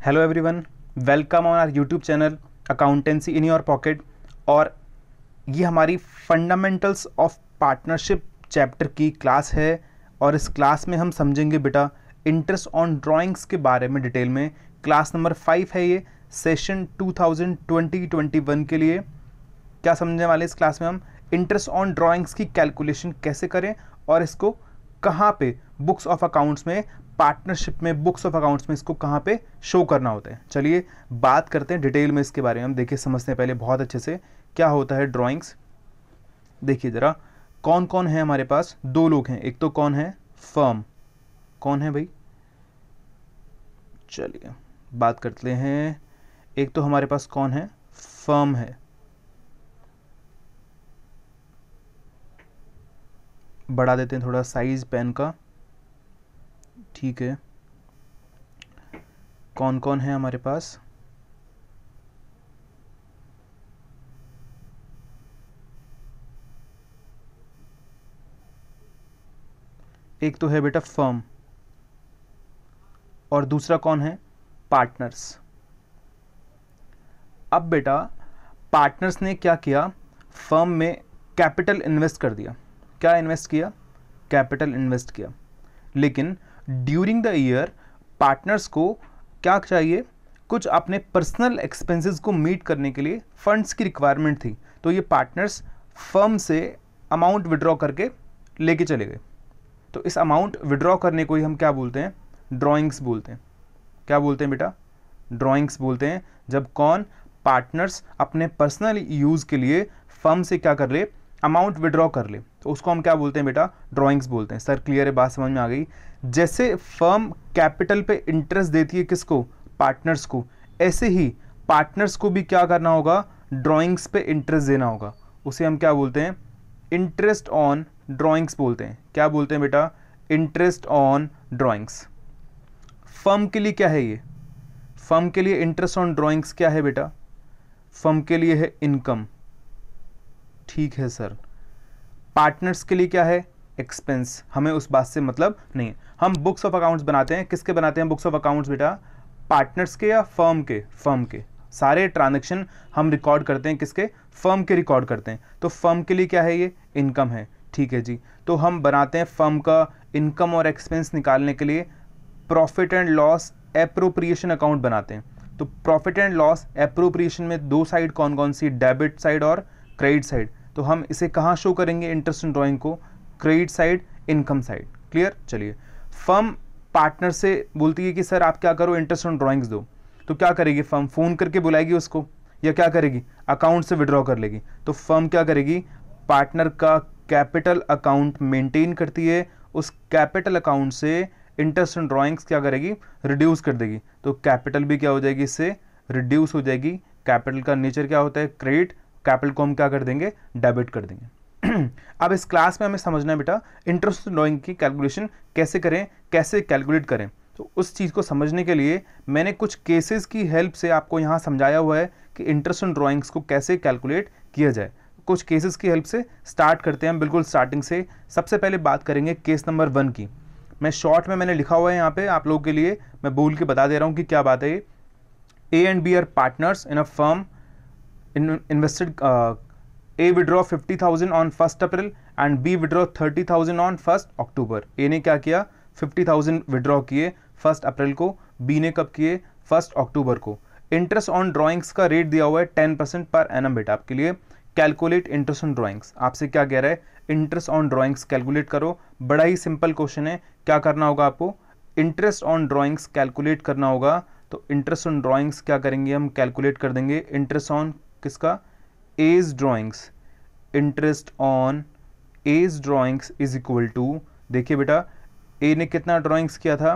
Hello everyone, welcome on our YouTube channel accountancy in your pocket. और ये हमारी fundamentals of partnership chapter की class है। और इस क्लास में हम समझेंगे बेटा इंटरेस्ट ऑन ड्राइंग्स के बारे में डिटेल में। क्लास नंबर 5 है ये, सेशन 2020-21 के लिए। क्या समझने वाले इस क्लास में हम इंटरेस्ट ऑन ड्राइंग्स की कैलकुलेशन कैसे करें और इसको कहाँ पे बुक्स ऑफ अकाउंट्स में, पार्टनरशिप में, बुक्स ऑफ अकाउंट्स में इसको कहाँ पे शो करना होता है। चलिए बात करते हैं डिटेल में इसके बारे में। हम देखिए समझते हैं पहले बहुत अच्छे से क्या होता है ड्राइंग्स। देखिए ज़रा कौन कौन है हमारे पास। दो लोग हैं, एक तो कौन है, फर्म। कौन है भाई, चलिए बात करते हैं। एक तो हमारे पास कौन है, फर्म है। बढ़ा देते हैं थोड़ा साइज पेन का, ठीक है। कौन कौन है हमारे पास, एक तो है बेटा फर्म और दूसरा कौन है, पार्टनर्स। अब बेटा पार्टनर्स ने क्या किया, फर्म में कैपिटल इन्वेस्ट कर दिया। क्या इन्वेस्ट किया, कैपिटल इन्वेस्ट किया। लेकिन ड्यूरिंग द ईयर पार्टनर्स को क्या चाहिए, कुछ अपने पर्सनल एक्सपेंसेस को मीट करने के लिए फंड्स की रिक्वायरमेंट थी। तो ये पार्टनर्स फर्म से अमाउंट विड्रॉ करके लेके चले गए। तो इस अमाउंट विड्रॉ करने को ही हम क्या बोलते हैं, ड्राइंग्स बोलते हैं। क्या बोलते हैं बेटा, ड्राइंग्स बोलते हैं। जब कौन, पार्टनर्स अपने पर्सनल यूज़ के लिए फर्म से क्या कर ले, अमाउंट विड्रॉ कर ले, तो उसको हम क्या बोलते हैं बेटा, ड्राइंग्स बोलते हैं। सर क्लियर है, बात समझ में आ गई। जैसे फर्म कैपिटल पे इंटरेस्ट देती है किसको, पार्टनर्स को, ऐसे ही पार्टनर्स को भी क्या करना होगा, ड्राइंग्स पे इंटरेस्ट देना होगा। उसे हम क्या बोलते हैं, इंटरेस्ट ऑन ड्राइंग्स बोलते हैं। क्या बोलते हैं बेटा, इंटरेस्ट ऑन ड्राइंग्स। फर्म के लिए क्या है ये, फर्म के लिए इंटरेस्ट ऑन ड्राइंग्स क्या है बेटा, फर्म के लिए है इनकम, ठीक है सर। पार्टनर्स के लिए क्या है, एक्सपेंस। हमें उस बात से मतलब नहीं है। हम बुक्स ऑफ अकाउंट्स बनाते हैं, किसके बनाते हैं बुक्स ऑफ अकाउंट्स बेटा, पार्टनर्स के या फर्म के, फर्म के। सारे ट्रांजैक्शन हम रिकॉर्ड करते हैं किसके, फर्म के रिकॉर्ड करते हैं। तो फर्म के लिए क्या है, ये इनकम है, ठीक है जी। तो हम बनाते हैं फर्म का इनकम और एक्सपेंस निकालने के लिए profit and loss appropriation account बनाते हैं। तो प्रॉफिट एंड लॉस एप्रोप्रिएशन में दो साइड कौन कौन सी, डेबिट साइड और क्रेडिट साइड। तो हम इसे कहाँ शो करेंगे इंटरेस्ट इन ड्राइंग को, credit side, income side. Clear. चलिए फर्म पार्टनर से बोलती है कि सर आप क्या करो, इंटरेस्ट ऑन ड्राइंग्स दो। तो क्या करेगी फर्म, फोन करके बुलाएगी उसको या क्या करेगी, अकाउंट से विड्रॉ कर लेगी। तो फर्म क्या करेगी, पार्टनर का कैपिटल अकाउंट मेंटेन करती है, उस कैपिटल अकाउंट से इंटरेस्ट ऑन ड्राइंग्स क्या करेगी, रिड्यूस कर देगी। तो कैपिटल भी क्या हो जाएगी, इससे रिड्यूस हो जाएगी। कैपिटल का नेचर क्या होता है, क्रेडिट। कैपिटल को हम क्या कर देंगे, डेबिट कर देंगे। अब इस क्लास में हमें समझना है बेटा इंटरेस्ट ड्राइंग की कैलकुलेशन कैसे करें, कैसे कैलकुलेट करें। तो उस चीज़ को समझने के लिए मैंने कुछ केसेस की हेल्प से आपको यहाँ समझाया हुआ है कि इंटरेस्ट ऑन ड्राइंग्स को कैसे कैलकुलेट किया जाए। कुछ केसेस की हेल्प से स्टार्ट करते हैं हम, बिल्कुल स्टार्टिंग से। सबसे पहले बात करेंगे केस नंबर 1 की। मैं शॉर्ट में मैंने लिखा हुआ है यहाँ पे आप लोगों के लिए, मैं बोल के बता दे रहा हूँ कि क्या बात है ये। A and B are partners in a firm, invested A withdraw 50,000 on 1st April and B withdraw 30,000 on 1st October। A ने क्या किया, 50,000 विड्रॉ किए 1st अप्रैल को, B ने कब किए, 1st अक्टूबर को। इंटरेस्ट ऑन ड्राइंग्स का रेट दिया हुआ है 10% पर एनम बेटा आपके लिए। कैलकुलेट इंटरेस्ट ऑन ड्राइंग्स, आपसे क्या कह रहा है, इंटरेस्ट ऑन ड्राइंग्स कैलकुलेट करो। बड़ा ही सिंपल क्वेश्चन है। क्या करना होगा आपको, इंटरेस्ट ऑन ड्राइंग्स कैलकुलेट करना होगा। तो इंटरेस्ट ऑन ड्राइंग्स क्या करेंगे हम, कैलकुलेट कर देंगे। इंटरेस्ट ऑन किसका, as drawings. Interest on as drawings is equal to, देखिए बेटा ए ने कितना ड्राइंग्स किया था,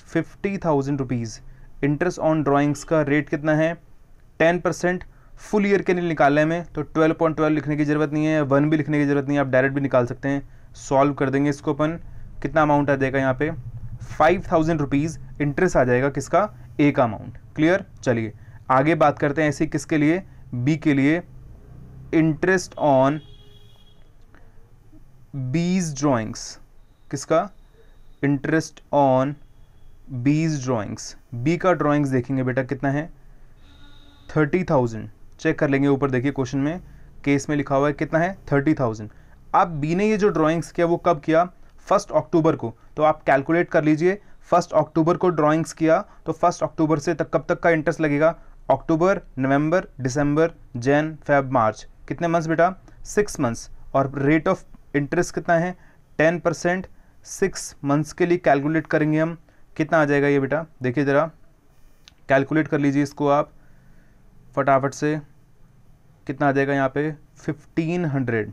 50,000 रुपीज़। इंटरेस्ट ऑन ड्राइंग्स का रेट कितना है, 10%। फुल ईयर के लिए निकालने में तो 12.12 लिखने की जरूरत नहीं है, 1 भी लिखने की जरूरत नहीं है, आप डायरेक्ट भी निकाल सकते हैं। सॉल्व कर देंगे इसको अपन, कितना अमाउंट आ जाएगा यहाँ पे, 5,000 रुपीज़ इंटरेस्ट आ जाएगा किसका, ए का अमाउंट। क्लियर। चलिए आगे बात करते हैं ऐसे किसके लिए, बी के लिए। इंटरेस्ट ऑन बीज ड्राइंग्स, किसका, इंटरेस्ट ऑन बीज ड्राइंग्स, बी का ड्राइंग्स देखेंगे बेटा कितना है 30,000, चेक कर लेंगे ऊपर देखिए क्वेश्चन में केस में लिखा हुआ है कितना है 30,000। अब बी ने ये जो ड्राइंग्स किया वो कब किया 1 अक्टूबर को, तो आप कैलकुलेट कर लीजिए 1 अक्टूबर को ड्राइंग्स किया तो 1 अक्टूबर से तक कब तक का इंटरेस्ट लगेगा, अक्टूबर, नवंबर, दिसंबर, जैन, फेब, मार्च, कितने मंथ्स बेटा 6 मंथ्स। और रेट ऑफ इंटरेस्ट कितना है 10%, 6 मंथ्स के लिए कैलकुलेट करेंगे हम, कितना आ जाएगा ये बेटा, देखिए ज़रा कैलकुलेट कर लीजिए इसको आप फटाफट से, कितना आ जाएगा यहाँ पे 1500,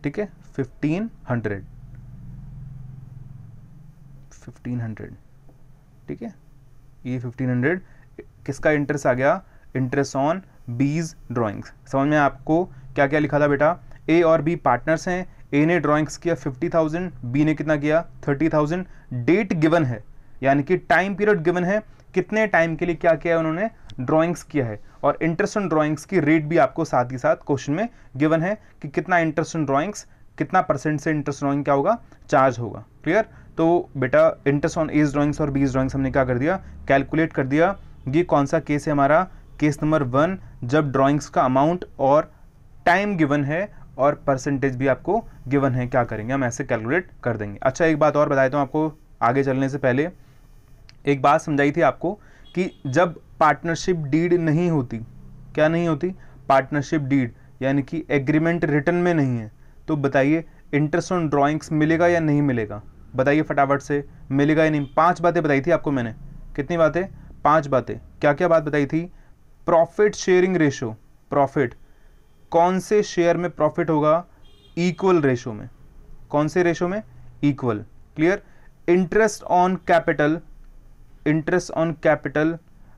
ठीक है 1500, ठीक है ये 1500 किसका इंटरेस्ट आ गया, इंटरेस्ट ऑन बीज ड्राइंग्स। समझ में आपको क्या क्या लिखा था बेटा, ए और बी पार्टनर्स हैं, ए ने ड्राइंग्स किया 50,000, बी ने कितना किया 30,000, डेट गिवन है यानी कि टाइम पीरियड गिवन है, कितने टाइम के लिए क्या किया है उन्होंने ड्राइंग्स किया है, और इंटरेस्ट ऑन ड्राइंग्स की रेट भी आपको साथ ही साथ क्वेश्चन में गिवन है कि कितना इंटरेस्ट ऑन ड्राइंग्स, कितना परसेंट से इंटरेस्ट ड्राइंग क्या होगा चार्ज होगा। क्लियर, तो बेटा इंटरेस्ट ऑन एज ड्राइंग्स और बीज ड्राइंग्स हमने क्या कर दिया कैलकुलेट कर दिया। ये कौन सा केस है हमारा, केस नंबर 1, जब ड्राइंग्स का अमाउंट और टाइम गिवन है और परसेंटेज भी आपको गिवन है, क्या करेंगे हम ऐसे कैलकुलेट कर देंगे। अच्छा एक बात और बता देता हूँ आपको, आगे चलने से पहले एक बात समझाई थी आपको कि जब पार्टनरशिप डीड नहीं होती, क्या नहीं होती पार्टनरशिप डीड यानी कि एग्रीमेंट रिटर्न में नहीं है, तो बताइए इंटरेस्ट ऑन ड्राइंग्स मिलेगा या नहीं मिलेगा, बताइए फटाफट से, मिलेगा या नहीं। 5 बातें बताई थी आपको मैंने, कितनी बातें 5 बातें, क्या क्या बात बताई थी, प्रॉफिट शेयरिंग रेशो, प्रॉफिट कौन से शेयर में प्रॉफिट होगा, इक्वल रेशो में, कौन से रेशो में equal. Clear, interest on capital, interest on capital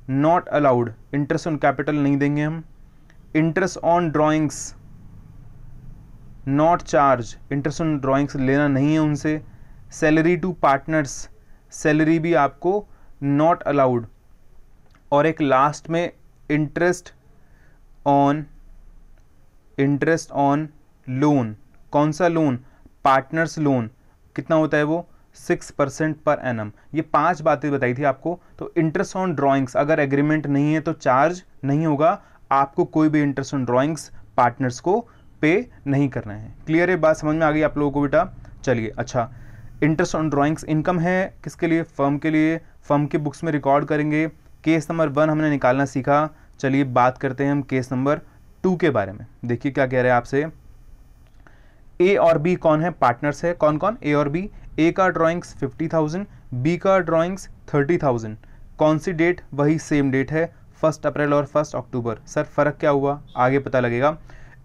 not allowed, interest on capital नहीं देंगे हम, interest on drawings not charge, interest on drawings लेना नहीं है उनसे, सैलरी टू पार्टनर्स, सैलरी भी आपको नॉट अलाउड, और एक लास्ट में इंटरेस्ट ऑन लोन, कौन सा लोन पार्टनर्स लोन, कितना होता है वो 6% पर एनम। ये 5 बातें बताई थी आपको। तो इंटरेस्ट ऑन ड्राइंग्स अगर एग्रीमेंट नहीं है तो चार्ज नहीं होगा, आपको कोई भी इंटरेस्ट ऑन ड्राइंग्स पार्टनर्स को पे नहीं करना है। क्लियर है बात, समझ में आ गई आप लोगों को बेटा। चलिए अच्छा, इंटरेस्ट ऑन ड्राइंग्स इनकम है किसके लिए, फर्म के लिए, फर्म के बुक्स में रिकॉर्ड करेंगे। केस नंबर 1 हमने निकालना सीखा, चलिए बात करते हैं हम केस नंबर 2 के बारे में। देखिए क्या कह रहे हैं आपसे, ए और बी कौन है पार्टनर्स है, कौन कौन ए और बी, ए का ड्राइंग्स 50,000, बी का ड्राइंग्स 30,000, कौन सी डेट, वही सेम डेट है 1 अप्रैल और 1 अक्टूबर। सर फर्क क्या हुआ आगे पता लगेगा।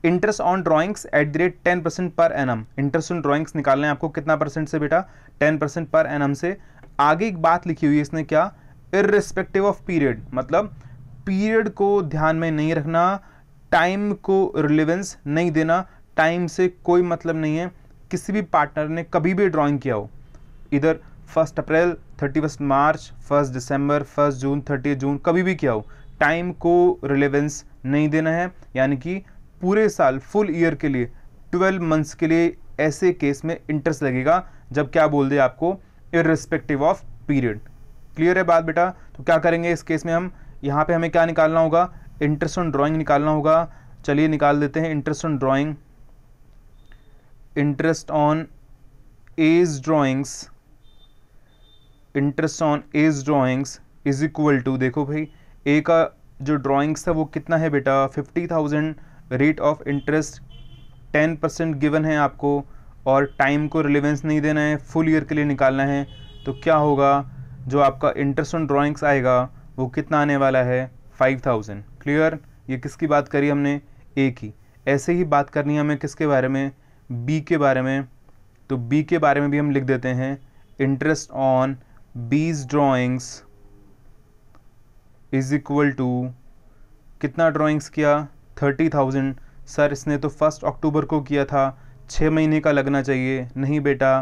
Interest on drawings eight the rate 10% per annum, interest on drawings निकालना है आपको कितना परसेंट से बेटा 10% पर एनम से। आगे एक बात लिखी हुई है इसने क्या, इर्रिस्पेक्टिव ऑफ पीरियड, मतलब पीरियड को ध्यान में नहीं रखना, टाइम को रिलेवेंस नहीं देना, टाइम से कोई मतलब नहीं है। किसी भी पार्टनर ने कभी भी ड्राइंग किया हो, इधर 1 अप्रैल, 31 मार्च, 1 दिसंबर, 1 जून, 30 जून, कभी भी किया हो, टाइम को रिलेवेंस नहीं देना है, यानी कि पूरे साल फुल ईयर के लिए 12 मंथ्स के लिए ऐसे केस में इंटरेस्ट लगेगा जब क्या बोल दे आपको इर्रिस्पेक्टिव ऑफ पीरियड। क्लियर है बात बेटा। तो क्या करेंगे इस केस में हम, यहाँ पे हमें क्या निकालना होगा, इंटरेस्ट ऑन ड्राइंग निकालना होगा। चलिए निकाल देते हैं interest on drawing, interest on as drawings, interest on as drawings is equal to, देखो भाई ए का जो ड्राइंग्स था वो कितना है बेटा 50,000, रेट ऑफ इंटरेस्ट 10% गिवन है आपको, और टाइम को रिलेवेंस नहीं देना है, फुल ईयर के लिए निकालना है। तो क्या होगा, जो आपका इंटरेस्ट ऑन ड्राइंग्स आएगा वो कितना आने वाला है 5,000। क्लियर, ये किसकी बात करी हमने, ए की। ऐसे ही बात करनी है हमें किसके बारे में, बी के बारे में। तो बी के बारे में भी हम लिख देते हैं इंटरेस्ट ऑन बीज ड्राइंग्स इज इक्वल टू, कितना ड्राइंग्स किया 30,000। सर इसने तो 1 अक्टूबर को किया था, 6 महीने का लगना चाहिए, नहीं बेटा,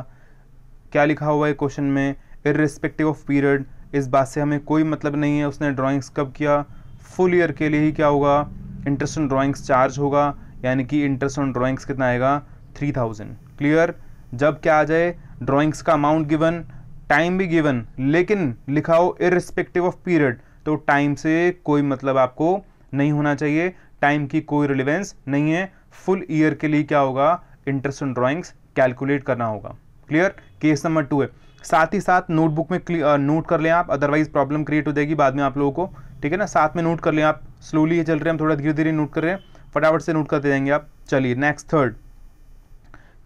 क्या लिखा हुआ है क्वेश्चन में, इर्रिस्पेक्टिव ऑफ पीरियड। इस बात से हमें कोई मतलब नहीं है उसने ड्राइंग्स कब किया, फुल ईयर के लिए ही क्या होगा, इंटरेस्ट ऑन ड्राइंग्स चार्ज होगा, यानी कि इंटरेस्ट ऑन ड्राइंग्स कितना आएगा 3,000। क्लियर, जब क्या आ जाए ड्राइंग्स का अमाउंट गिवन, टाइम भी गिवन लेकिन लिखा हो इररिस्पेक्टिव ऑफ पीरियड, तो टाइम से कोई मतलब आपको नहीं होना चाहिए, टाइम की कोई रिलेवेंस नहीं है। फुल ईयर के लिए क्या होगा, इंटरेस्ट ऑन ड्राइंग्स कैलकुलेट करना होगा। क्लियर, केस नंबर 2 है। साथ ही साथ नोटबुक में नोट कर लें आप, अदरवाइज प्रॉब्लम क्रिएट हो जाएगी बाद में आप लोगों को, ठीक है ना। साथ में नोट कर लें आप, स्लोली चल रहे हैं हम, थोड़ा धीरे धीरे नोट कर रहे हैं, फटाफट से नोट करते जाएंगे आप। चलिए नेक्स्ट थर्ड,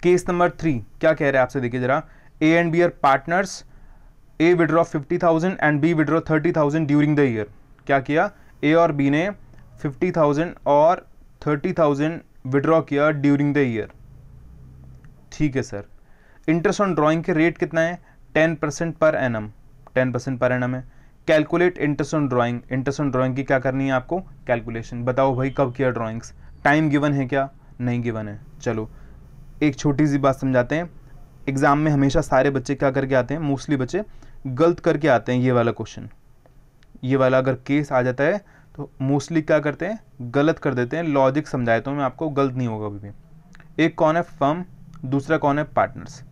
केस नंबर 3 क्या कह रहे हैं आपसे, देखिए जरा। A and B are partners, A withdraw 50,000 and B withdraw 30,000 during the year. क्या किया, ए और बी ने 50,000 और 30,000 विड्रॉ किया ड्यूरिंग द ईयर। ठीक है सर, इंटरेस्ट ऑन ड्राइंग के रेट कितना है, 10% पर एनम, 10% पर एनम है। Calculate interest on drawing, interest on drawing की क्या करनी है आपको, कैलकुलेशन। बताओ भाई कब किया ड्राइंग्स, टाइम गिवन है क्या, नहीं गिवन है। चलो एक छोटी सी बात समझाते हैं। एग्जाम में हमेशा सारे बच्चे क्या करके आते हैं, मोस्टली बच्चे गलत करके आते हैं। ये वाला क्वेश्चन, ये वाला अगर केस आ जाता है तो मोस्टली क्या करते हैं, गलत कर देते हैं। लॉजिक समझाए तो मैं आपको, गलत नहीं होगा कभी भी। एक कौन है फर्म, दूसरा कौन है partners.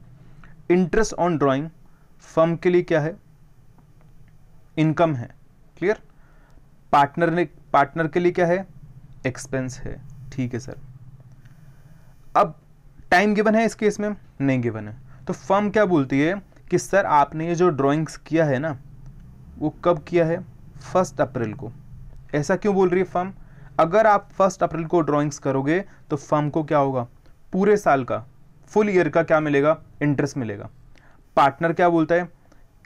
Interest on drawing firm के लिए क्या है, इनकम है। क्लियर, पार्टनर के लिए क्या है, एक्सपेंस है। ठीक है सर, अब टाइम गिवन है इस केस में, नहीं गिवन है, तो फर्म क्या बोलती है कि सर आपने ये जो ड्राइंग्स किया है ना, वो कब किया है, 1 अप्रैल को। ऐसा क्यों बोल रही है फर्म, अगर आप 1 अप्रैल को ड्राइंग्स करोगे तो फर्म को क्या होगा, पूरे साल का, फुल ईयर का क्या मिलेगा, इंटरेस्ट मिलेगा। पार्टनर क्या बोलता है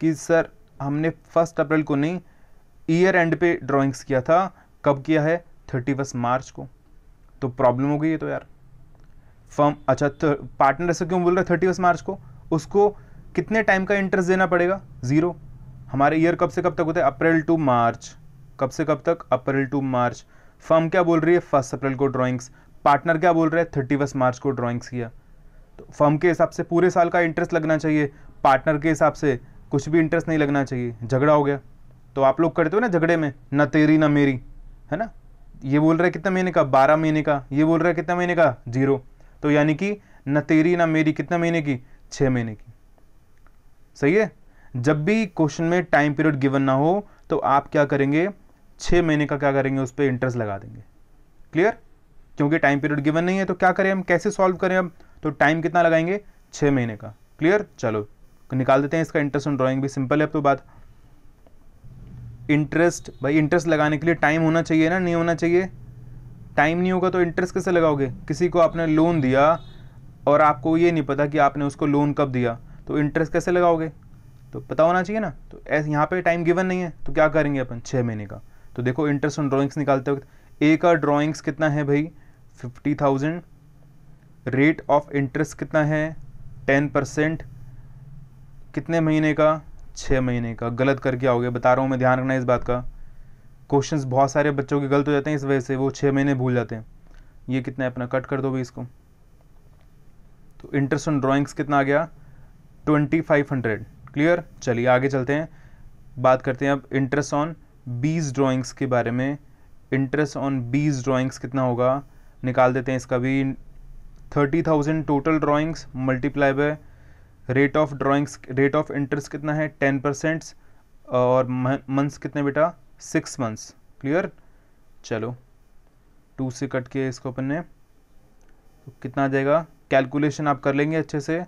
कि सर हमने 1 अप्रैल को नहीं, ईयर एंड पे ड्राइंग्स किया था, कब किया है, 31 मार्च को। तो प्रॉब्लम हो गई है तो यार। फर्म, अच्छा पार्टनर ऐसे क्यों बोल रहा है 31 मार्च को, उसको कितने टाइम का इंटरेस्ट देना पड़ेगा, 0। हमारे ईयर कब से कब तक होते हैं, अप्रैल टू मार्च, कब से कब तक, अप्रैल टू मार्च। फर्म क्या बोल रही है, 1 अप्रैल को ड्राइंग्स, पार्टनर क्या बोल रहा है, 31 मार्च को ड्राइंग्स किया। तो फर्म के हिसाब से पूरे साल का इंटरेस्ट लगना चाहिए, पार्टनर के हिसाब से कुछ भी इंटरेस्ट नहीं लगना चाहिए। झगड़ा हो गया, तो आप लोग करते हो ना झगड़े में, ना तेरी ना मेरी, है ना। ये बोल रहा है कितना महीने का, 12 महीने का, ये बोल रहा है कितना महीने का, 0। तो यानी कि न तेरी ना मेरी, कितना महीने की, 6 महीने की। सही है, जब भी क्वेश्चन में टाइम पीरियड गिवन ना हो तो आप क्या करेंगे, 6 महीने का क्या करेंगे, उस पर इंटरेस्ट लगा देंगे। क्लियर, क्योंकि टाइम पीरियड गिवन नहीं है तो क्या करें हम, कैसे सॉल्व करें अब, तो टाइम कितना लगाएंगे, 6 महीने का। क्लियर, चलो निकाल देते हैं इसका इंटरेस्ट ऑन ड्राइंग भी, सिंपल है अब तो बात। इंटरेस्ट, भाई इंटरेस्ट लगाने के लिए टाइम होना चाहिए ना, नहीं होना चाहिए। टाइम नहीं होगा तो इंटरेस्ट कैसे लगाओगे, किसी को आपने लोन दिया और आपको ये नहीं पता कि आपने उसको लोन कब दिया, तो इंटरेस्ट कैसे लगाओगे, तो पता होना चाहिए ना। तो ऐसे यहाँ पे टाइम गिवन नहीं है तो क्या करेंगे अपन, 6 महीने का। तो देखो इंटरेस्ट ऑन ड्राइंग्स निकालते वक्त ए का ड्राइंग्स कितना है भाई, 50,000, रेट ऑफ इंटरेस्ट कितना है, 10%, कितने महीने का, 6 महीने का। गलत करके आओगे, बता रहा हूँ मैं, ध्यान रखना इस बात का। क्वेश्चंस बहुत सारे बच्चों के गलत हो जाते हैं इस वजह से, वो 6 महीने भूल जाते हैं। ये कितना है अपना, कट कर दो भाई इसको। तो इंटरेस्ट ऑन ड्राइंग्स कितना आ गया, 2500। क्लियर, चलिए आगे चलते हैं, बात करते हैं अब इंटरेस्ट ऑन बीज ड्राइंग्स के बारे में। इंटरेस्ट ऑन बीज ड्राइंग्स कितना होगा, निकाल देते हैं इसका भी। 30,000 total drawings multiply by rate of drawings, rate of interest कितना है, 10%, और मंथ्स कितने बेटा, 6 मंथ्स। क्लियर, चलो 2 से कट के इसको अपन ने, तो कितना आ जाएगा, कैलकुलेशन आप कर लेंगे अच्छे से।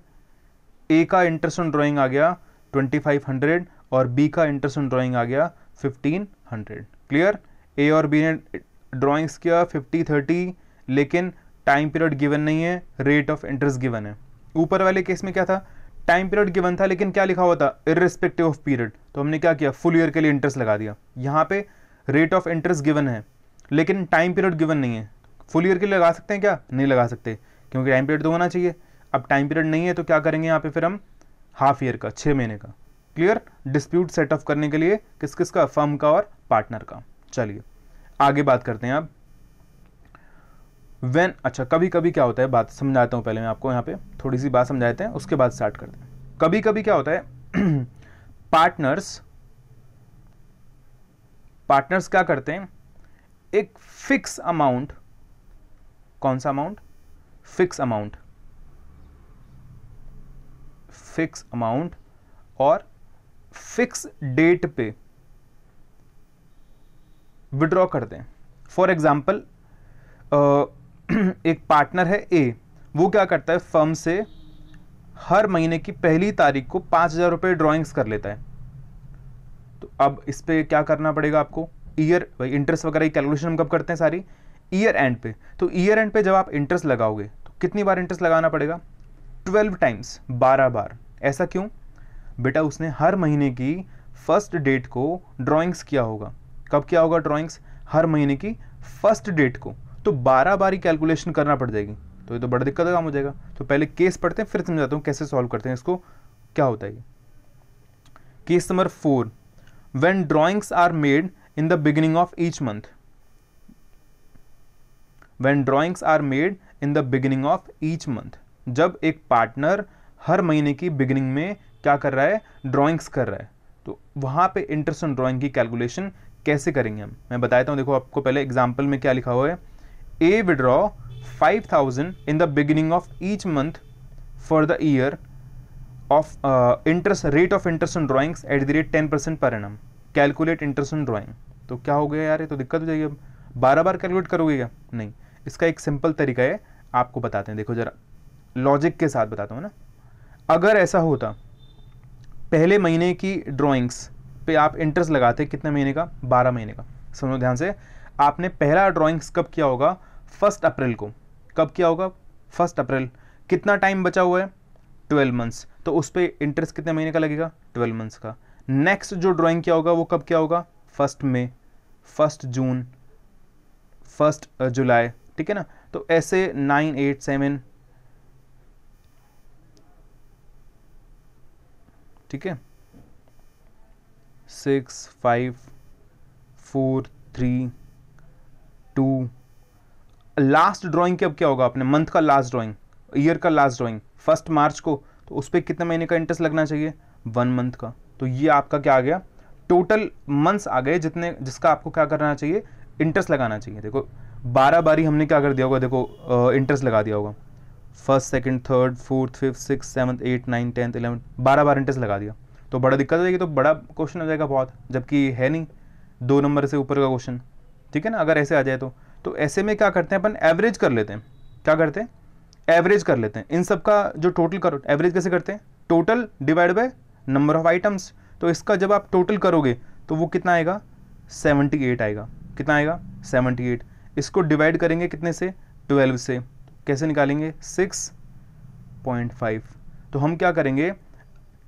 ए का इंटरेस्ट ऑन ड्राइंग आ गया 2500 और बी का इंटरेस्ट ऑन ड्राइंग आ गया 1500। क्लियर, ए और बी ने ड्राइंग्स किया 50-30, लेकिन टाइम पीरियड गिवन नहीं है, रेट ऑफ इंटरेस्ट गिवन है। ऊपर वाले केस में क्या था, टाइम पीरियड गिवन था लेकिन क्या लिखा हुआ था, इररिस्पेक्टिव ऑफ पीरियड, तो हमने क्या किया, फुल ईयर के लिए इंटरेस्ट लगा दिया। यहाँ पे रेट ऑफ इंटरेस्ट गिवन है लेकिन टाइम पीरियड गिवन नहीं है, फुल ईयर के लिए लगा सकते हैं क्या, नहीं लगा सकते, क्योंकि टाइम पीरियड तो होना चाहिए। अब टाइम पीरियड नहीं है तो क्या करेंगे यहाँ पे फिर हम, हाफ ईयर का, 6 महीने का। क्लियर, डिस्प्यूट सेट ऑफ करने के लिए किस किस का, फर्म का और पार्टनर का। चलिए आगे बात करते हैं अब व्हेन। अच्छा कभी कभी क्या होता है, बात समझाता हूँ पहले मैं आपको, यहाँ पे थोड़ी सी बात समझाते हैं उसके बाद स्टार्ट करते हैं। कभी कभी क्या होता है पार्टनर्स क्या करते हैं, एक फिक्स अमाउंट, कौन सा अमाउंट, फिक्स अमाउंट और फिक्स डेट पे विड्रॉ करते हैं। फॉर एग्जाम्पल एक पार्टनर है ए, वो क्या करता है, फर्म से हर महीने की पहली तारीख को 5,000 रुपये ड्रॉइंग्स कर लेता है। तो अब इस पे क्या करना पड़ेगा आपको, ईयर, भाई इंटरेस्ट वगैरह की कैलकुलेशन हम कब करते हैं सारी, ईयर एंड पे। तो ईयर एंड पे जब आप इंटरेस्ट लगाओगे तो कितनी बार इंटरेस्ट लगाना पड़ेगा, 12 टाइम्स, 12 बार। ऐसा क्यों, बेटा उसने हर महीने की फर्स्ट डेट को ड्रॉइंग्स किया होगा। कब किया होगा ड्रॉइंग्स, हर महीने की फर्स्ट डेट को, तो 12 बार ही कैलकुलेशन करना पड़ जाएगी। तो ये तो बड़ा दिक्कत का काम हो जाएगा। तो पहले केस पढ़ते हैं, फिर समझाता हूँ कैसे सॉल्व करते हैं इसको, क्या होता है ये। Case number 4, when drawings are made in the beginning of each month. When drawings are made in the beginning of each month, जब एक पार्टनर हर महीने की बिगिनिंग में क्या कर रहा है, ड्रॉइंग्स कर रहा है, तो वहां पे इंटरेस्ट ऑन ड्रॉइंग की कैलकुलेशन कैसे करेंगे हम, मैं बताता हूं। देखो आपको पहले एग्जांपल में क्या लिखा हुआ है, A withdraw 5,000 in the beginning of each month for the year of interest rate of interest on drawings at the rate 10% per annum, calculate interest on drawing. तो क्या हो गया यार, ये तो दिक्कत हो जाएगी। अब 12 बार कैलकुलेट करोगे क्या, नहीं। इसका एक सिंपल तरीका है, आपको बताते हैं, देखो जरा लॉजिक के साथ बताता हूँ ना। अगर ऐसा होता, पहले महीने की ड्रॉइंग्स पे आप इंटरेस्ट लगाते कितने महीने का, 12 महीने का। सुनो ध्यान से, आपने पहला ड्रॉइंग्स कब किया होगा, 1 अप्रैल को। कब किया होगा, 1 अप्रैल। कितना टाइम बचा हुआ है, 12 मंथ्स, तो उस पर इंटरेस्ट कितने महीने का लगेगा, 12 मंथ्स का। नेक्स्ट जो ड्राइंग किया होगा वो कब किया होगा, 1 मई, 1 जून, 1 जुलाई, ठीक है ना। तो ऐसे 9, 8, 7, ठीक है, 6, 5, 4, 3, 2। लास्ट ड्राइंग कब क्या होगा, अपने मंथ का लास्ट ड्राइंग, ईयर का लास्ट ड्राइंग 1 मार्च को, तो उस पर कितने महीने का इंटरेस्ट लगना चाहिए, 1 मंथ का। तो ये आपका क्या आ गया, टोटल मंथ्स आ गए जितने, जिसका आपको क्या करना चाहिए, इंटरेस्ट लगाना चाहिए। देखो 12 बारी हमने क्या कर दिया होगा, देखो इंटरेस्ट लगा दिया होगा, 1st, 2nd, 3rd, 4th, 5th, 6th, 7th, 8th, 9th, 10th, 11th, 12 बार इंटरेस्ट लगा दिया। तो बड़ा दिक्कत हो जाएगी, तो बड़ा क्वेश्चन हो जाएगा बहुत, जबकि है नहीं 2 नंबर से ऊपर का क्वेश्चन, ठीक है ना। अगर ऐसे आ जाए तो ऐसे में क्या करते हैं अपन, एवरेज कर लेते हैं। क्या करते हैं, एवरेज कर लेते हैं इन सब का जो टोटल करो। एवरेज कैसे करते हैं, total divide by number of items. तो इसका जब आप टोटल करोगे तो वो कितना आएगा, 78 आएगा। कितना आएगा, 78। इसको डिवाइड करेंगे कितने से, 12 से। कैसे निकालेंगे, 6.5। तो हम क्या करेंगे,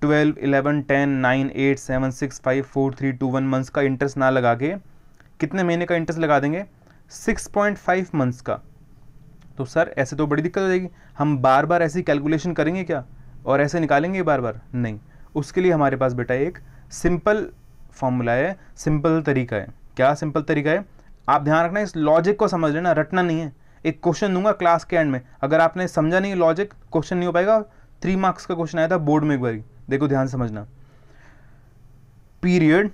12, 11, 10, 9, 8, 7, 6, 5, 4, 3, 2, 1 मंथ्स का इंटरेस्ट ना लगा के कितने महीने का इंटरेस्ट लगा देंगे, 6.5 मंथ्स का। तो सर ऐसे तो बड़ी दिक्कत हो जाएगी, हम बार बार ऐसी कैलकुलेशन करेंगे क्या, और ऐसे निकालेंगे बार बार, नहीं। उसके लिए हमारे पास बेटा एक सिंपल फॉर्मूला है, सिंपल तरीका है। क्या सिंपल तरीका है, आप ध्यान रखना, इस लॉजिक को समझ लेना, रटना नहीं है। एक क्वेश्चन दूंगा क्लास के एंड में, अगर आपने समझा नहीं लॉजिक, क्वेश्चन नहीं हो पाएगा। 3 मार्क्स का क्वेश्चन आया था बोर्ड में एक बारी, देखो ध्यान समझना। Period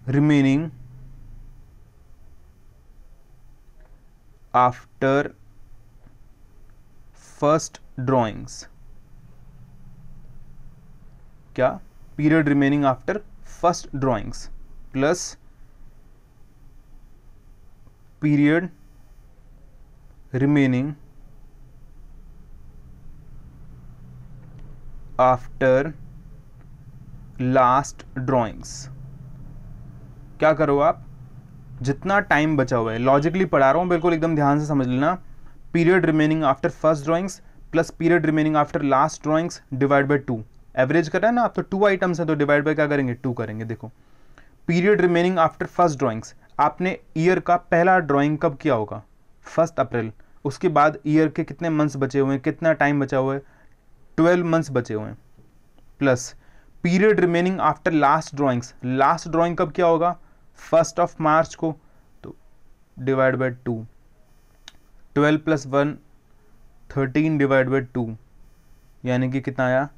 remaining after first drawings। क्या, period remaining after first drawings plus period remaining after last drawings. क्या करो आप, जितना टाइम बचा हुआ है, लॉजिकली पढ़ा रहा हूं, बिल्कुल एकदम ध्यान से समझ लेना। Period remaining after first drawings plus period remaining after last drawings divide by 2। Average कर रहा है ना आप, तो 2 आइटम्स है तो डिवाइड बाय क्या करेंगे, 2 करेंगे। देखो period remaining after first drawings, आपने ईयर का पहला ड्रॉइंग कब किया होगा, 1 अप्रैल। उसके बाद ईयर के कितने मंथ्स बचे हुए हैं, कितना टाइम बचा हुआ है, 12 मंथ्स बचे हुए हैं। Plus period remaining after last drawings, last drawing कब किया होगा, 1 मार्च को, तो डिवाइड बाय 2। 12 + 1 13 डिवाइड बाय 2, यानी कि कितना आया,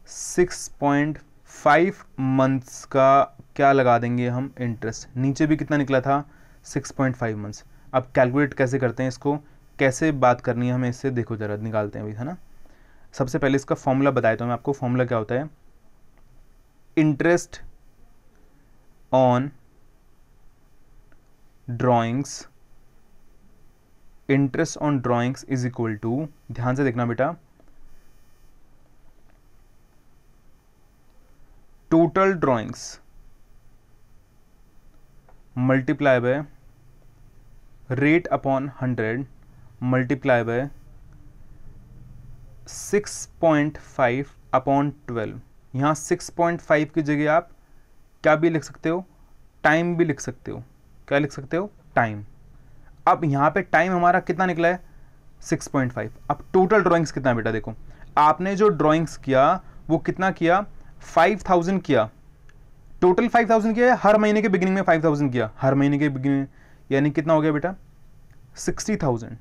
6.5 मंथ्स का क्या लगा देंगे हम, इंटरेस्ट। नीचे भी कितना निकला था, 6.5 मंथ्स। अब कैलकुलेट कैसे करते हैं इसको, कैसे बात करनी है हमें इससे, देखो जरा निकालते हैं अभी, है ना। सबसे पहले इसका फॉर्मूला बताया तो मैं आपको, फॉर्मूला क्या होता है, interest on drawings, interest on drawings is equal to, ध्यान से देखना बेटा, total drawings multiply by rate upon 100 multiply by 6.5 upon 12। यहाँ 6.5 की जगह आप क्या भी लिख सकते हो, टाइम भी लिख सकते हो। क्या लिख सकते हो, टाइम। अब यहाँ पे टाइम हमारा कितना निकला है, 6.5। अब टोटल ड्राइंग्स कितना है बेटा, देखो आपने जो ड्राइंग्स किया वो कितना किया, 5000 किया, टोटल 5000 किया है, हर महीने के बिगिनिंग में 5000 किया, हर महीने के बिगिनिंग, यानी कितना हो गया बेटा 60,000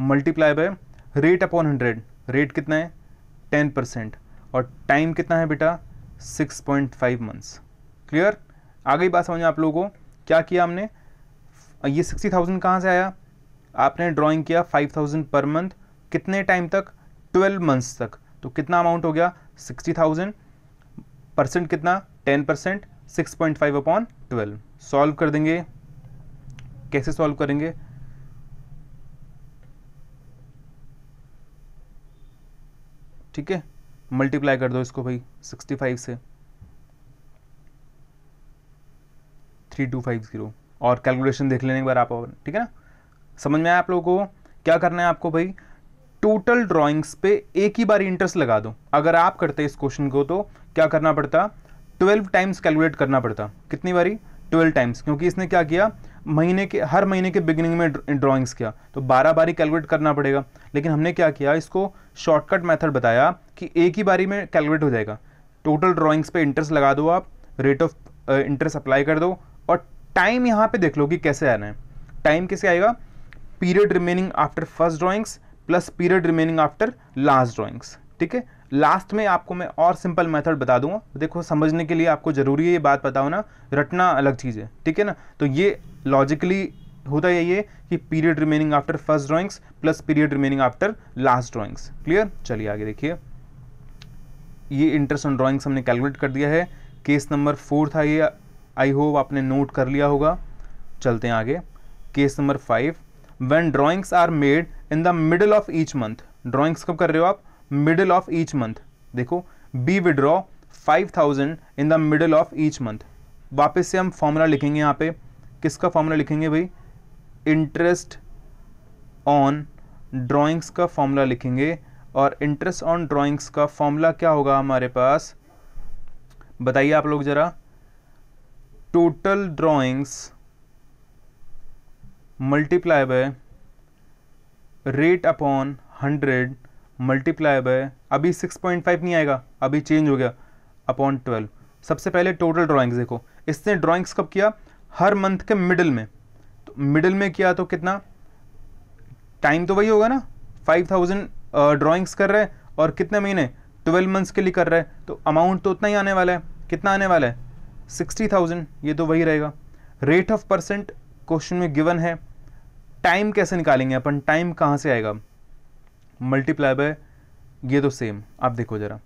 multiply by rate upon 100, rate कितना है 10%, और टाइम कितना है बेटा 6.5 मंथ्स। क्लियर, आ गई बात समझ में आप लोगों को। क्या किया हमने, ये 60,000 कहाँ से आया, आपने ड्राइंग किया 5000 पर मंथ, कितने टाइम तक, 12 मंथ्स तक, तो कितना अमाउंट हो गया 60,000, परसेंट कितना 10%, 6.5 अपॉन 12। सॉल्व कर देंगे, कैसे सॉल्व करेंगे, ठीक है, मल्टीप्लाई कर दो इसको भाई 65 से, 3250, और कैलकुलेशन देख लेने एक बार आप, ठीक है ना, समझ में आया आप लोगों को। क्या करना है आपको भाई, टोटल ड्राइंग्स पे एक ही बार इंटरेस्ट लगा दो। अगर आप करते इस क्वेश्चन को तो क्या करना पड़ता, 12 टाइम्स कैलकुलेट करना पड़ता। कितनी बारी, 12 टाइम्स, क्योंकि इसने क्या किया, महीने के, हर महीने के बिगिनिंग में ड्राइंग्स किया, तो 12 बारी कैलकुलेट करना पड़ेगा। लेकिन हमने क्या किया, इसको शॉर्टकट मेथड बताया कि एक ही बारी में कैलकुलेट हो जाएगा। टोटल ड्राइंग्स पे इंटरेस्ट लगा दो आप, रेट ऑफ इंटरेस्ट अप्लाई कर दो, और टाइम यहाँ पे देख लो कि कैसे आना है। टाइम कैसे आएगा, period remaining after first drawings plus period remaining after last drawings. ठीक है, लास्ट में आपको मैं और सिंपल मेथड बता दूंगा, देखो समझने के लिए आपको जरूरी है ये बात पता होना, रटना अलग चीज़ है, ठीक है ना। तो ये लॉजिकली होता यही है कि period remaining after first drawings plus period remaining after last drawings. Clear, चलिए आगे देखिए, ये इंटरेस्ट ऑन ड्राइंग्स हमने कैलकुलेट कर दिया है। केस नंबर 4 था ये, आई होप आपने नोट कर लिया होगा। चलते हैं आगे, case number 5, when drawings are made in the middle of each month. Drawings कब कर रहे हो आप, मिडल ऑफ ईच मंथ। देखो, B withdraw 5000 in the middle of each month. वापस से हम फॉर्मूला लिखेंगे, यहाँ पे किसका फॉर्मूला लिखेंगे भाई, इंटरेस्ट ऑन ड्राइंग्स का फॉर्मूला लिखेंगे। और इंटरेस्ट ऑन ड्राइंग्स का फॉर्मूला क्या होगा हमारे पास, बताइए आप लोग जरा, total drawings multiply by rate upon 100 multiply bye, अभी 6.5 नहीं आएगा, अभी चेंज हो गया, अपॉन 12। सबसे पहले टोटल ड्राइंग्स देखो, इसने ड्राइंग्स कब किया, हर मंथ के मिडिल में, तो मिडिल में किया तो कितना टाइम तो वही होगा ना, 5000 ड्राइंग्स कर रहे हैं, और कितने महीने, 12 मंथ्स के लिए कर रहे हैं, तो अमाउंट तो उतना ही आने वाला है। कितना आने वाला है, 60,000, ये तो वही रहेगा। रेट ऑफ परसेंट क्वेश्चन में गिवन है। टाइम कैसे निकालेंगे अपन, टाइम कहाँ से आएगा, मल्टीप्लाई बाय, ये तो सेम। आप देखो जरा,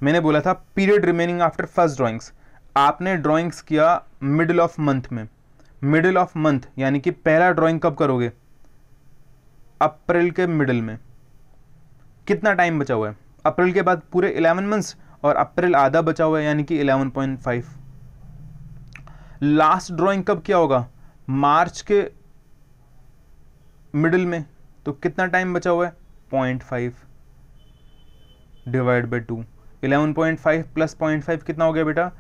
मैंने बोला था period remaining after first drawings, आपने ड्राइंग्स किया मिडिल ऑफ मंथ में, मिडिल ऑफ मंथ यानी कि पहला ड्राइंग कब करोगे, अप्रैल के मिडिल में। कितना टाइम बचा हुआ है, अप्रैल के बाद पूरे 11 मंथ्स, और अप्रैल आधा बचा हुआ है यानी कि 11.5। लास्ट ड्राइंग कब किया होगा, मार्च के मिडिल में, तो कितना टाइम बचा हुआ है, 0.5 डिवाइड बाई 2, 11.5 प्लस 0.5 कितना हो गया बेटा,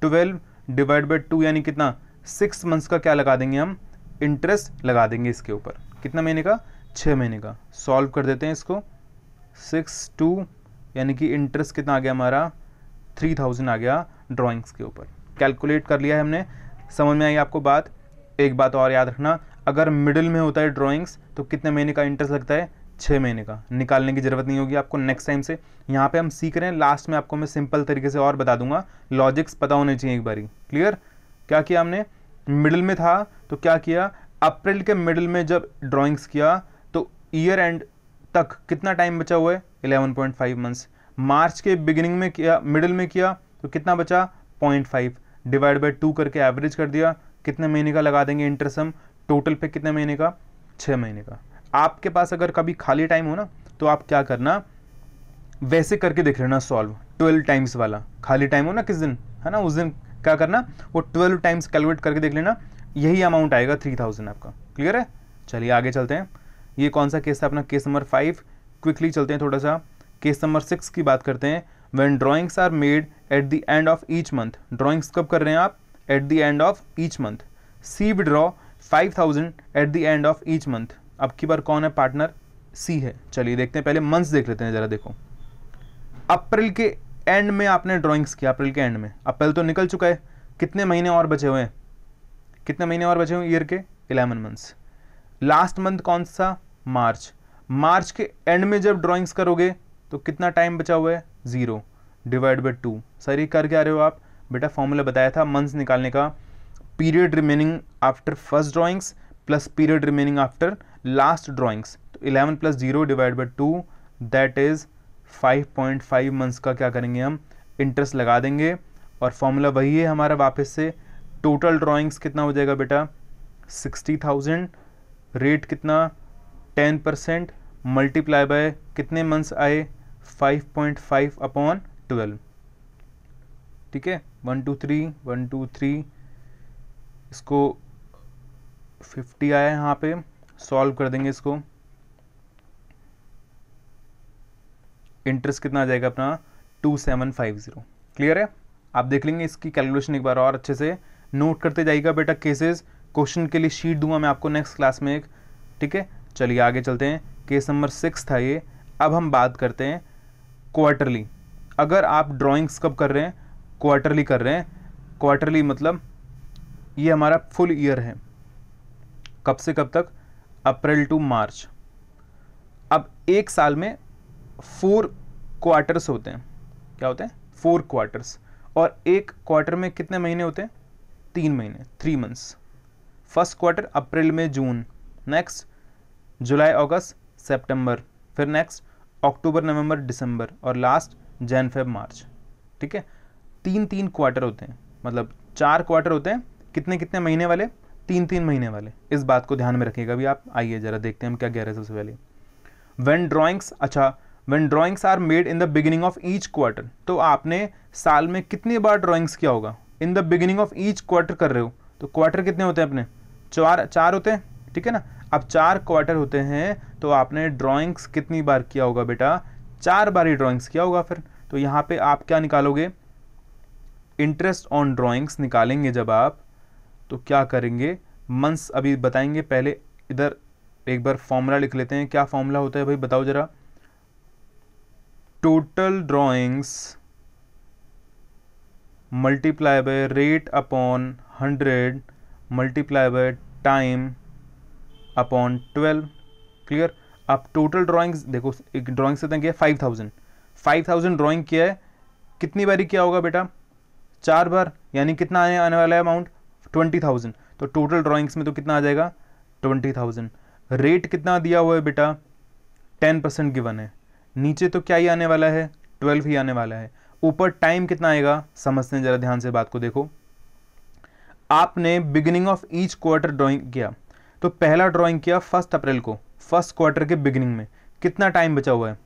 12 डिवाइड बाई 2 यानी कितना, 6 मंथ्स का क्या लगा देंगे हम, इंटरेस्ट लगा देंगे इसके ऊपर। कितना महीने का, 6 महीने का। सॉल्व कर देते हैं इसको, 6/2 यानी कि इंटरेस्ट कितना आ गया हमारा, 3000 आ गया ड्राइंग्स के ऊपर। कैलकुलेट कर लिया है हमने, समझ में आई आपको बात। एक बात और याद रखना, अगर मिडिल में होता है ड्राइंग्स तो कितने महीने का इंटरेस्ट लगता है, 6 महीने का। निकालने की जरूरत नहीं होगी आपको नेक्स्ट टाइम से, यहाँ पे हम सीख रहे हैं, लास्ट में आपको मैं सिंपल तरीके से और बता दूंगा, लॉजिक्स पता होने चाहिए एक बारी। क्लियर, क्या किया हमने, मिडिल में था तो क्या किया, अप्रैल के मिडिल में जब ड्राइंग्स किया तो ईयर एंड तक कितना टाइम बचा हुआ है, 11.5 मंथ्स। मार्च के बिगिनिंग में किया, मिडिल में किया तो कितना बचा 0.5, डिवाइड बाई 2 करके एवरेज कर दिया, कितने महीने का लगा देंगे इंटरेस्ट हम, टोटल पे कितने महीने का, 6 महीने का। आपके पास अगर कभी खाली टाइम हो ना तो आप क्या करना, वैसे करके देख लेना सॉल्व, 12 टाइम्स वाला। खाली टाइम हो ना किस दिन, है ना, उस दिन क्या करना, वो 12 टाइम्स कैलकुलेट करके देख लेना, यही अमाउंट आएगा 3000 आपका। क्लियर है? चलिए आगे चलते हैं। ये कौन सा केस था अपना, केस नंबर 5। क्विकली चलते हैं थोड़ा सा। केस नंबर 6 की बात करते हैं। When drawings are made at the end of each month, drawings कब कर रहे हैं आप, at the end of each month. C withdraw 5000 at the end of each month. अब की बार कौन है पार्टनर, सी है। चलिए देखते हैं, पहले मंथ्स देख लेते हैं जरा। देखो अप्रैल के एंड में आपने ड्राइंग्स किया, अप्रैल के एंड में, अप्रैल तो निकल चुका है, कितने महीने और बचे हुए हैं, कितने महीने और बचे हुए ईयर के, 11 मंथ्स। लास्ट मंथ कौन सा, मार्च। मार्च के एंड में जब ड्राइंग्स करोगे तो कितना टाइम बचा हुआ है, 0, डिवाइड बाई 2। सर ये कर क्या रहे हो आप, बेटा फॉर्मूला बताया था मंथ्स निकालने का, period remaining after first drawings plus period remaining after last drawings. तो 11 plus 0 divide by 2, that is 5.5 months का क्या करेंगे हम, इंटरेस्ट लगा देंगे। और फॉर्मूला वही है हमारा वापस से, टोटल ड्राइंग्स कितना हो जाएगा बेटा, 60,000, रेट कितना 10%, मल्टीप्लाई बाय कितने मंथ्स आए, 5.5 अपॉन 12। ठीक है, 1 2 3 1 2 3, इसको 50 आया यहाँ पे, सॉल्व कर देंगे इसको। इंटरेस्ट कितना आ जाएगा अपना, 2750। क्लियर है? आप देख लेंगे इसकी कैलकुलेशन एक बार और अच्छे से, नोट करते जाइएगा बेटा केसेस। क्वेश्चन के लिए शीट दूंगा मैं आपको नेक्स्ट क्लास में एक। ठीक है, चलिए आगे चलते हैं। केस नंबर 6 था ये। अब हम बात करते हैं क्वार्टरली। अगर आप ड्राइंग्स कब कर रहे हैं, क्वार्टरली कर रहे हैं। क्वार्टरली मतलब ये हमारा फुल ईयर है, कब से कब तक, अप्रैल टू मार्च। अब एक साल में 4 क्वार्टर्स होते हैं। क्या होते हैं, 4 क्वार्टर्स। और एक क्वार्टर में कितने महीने होते हैं, 3 महीने, 3 मंथ्स। फर्स्ट क्वार्टर अप्रैल में जून, नेक्स्ट जुलाई अगस्त सितंबर, फिर नेक्स्ट अक्टूबर नवंबर दिसंबर, और लास्ट जैन फेब मार्च। ठीक है, 3 क्वार्टर होते हैं, मतलब 4 क्वार्टर होते हैं, कितने कितने महीने वाले, 3 महीने वाले। इस बात को ध्यान में रखिएगा भी आप। आइए जरा देखते हैं हम क्या कह रहे हैं सबसे पहले। व्हेन ड्राइंग्स, अच्छा when drawings are made in the beginning of each quarter, तो आपने साल में कितनी बार ड्राइंग्स किया होगा, in the beginning of each quarter कर रहे हो, तो क्वार्टर कितने होते हैं अपने, 4 होते हैं। ठीक है ना, अब 4 क्वार्टर होते हैं तो आपने ड्राइंग्स कितनी बार किया होगा बेटा, 4 बार ही ड्राइंग्स किया होगा फिर। तो यहाँ पे आप क्या निकालोगे, इंटरेस्ट ऑन ड्राइंग्स निकालेंगे जब आप, तो क्या करेंगे, मंथ्स अभी बताएंगे, पहले इधर एक बार फॉर्मूला लिख लेते हैं। क्या फॉर्मूला होता है भाई, बताओ जरा। Total drawings multiply by rate upon 100 multiply by time upon 12। Clear? अब टोटल ड्राइंग्स देखो, एक ड्राइंग से किया 5000 ड्राइंग किया है, कितनी बारी किया होगा बेटा, 4 बार, यानी कितना आने वाला है अमाउंट, 20,000। तो टोटल ड्राइंग्स में तो कितना आ जाएगा, 20,000। रेट कितना दिया हुआ है बेटा, 10% गिवन है। नीचे तो क्या ही आने वाला है, 12 ही आने वाला है। ऊपर टाइम कितना आएगा, समझते हैं जरा ध्यान से बात को। देखो आपने beginning of each quarter drawing किया, तो पहला ड्राइंग किया 1 अप्रैल को, फर्स्ट क्वार्टर के बिगिनिंग में, कितना टाइम बचा हुआ है,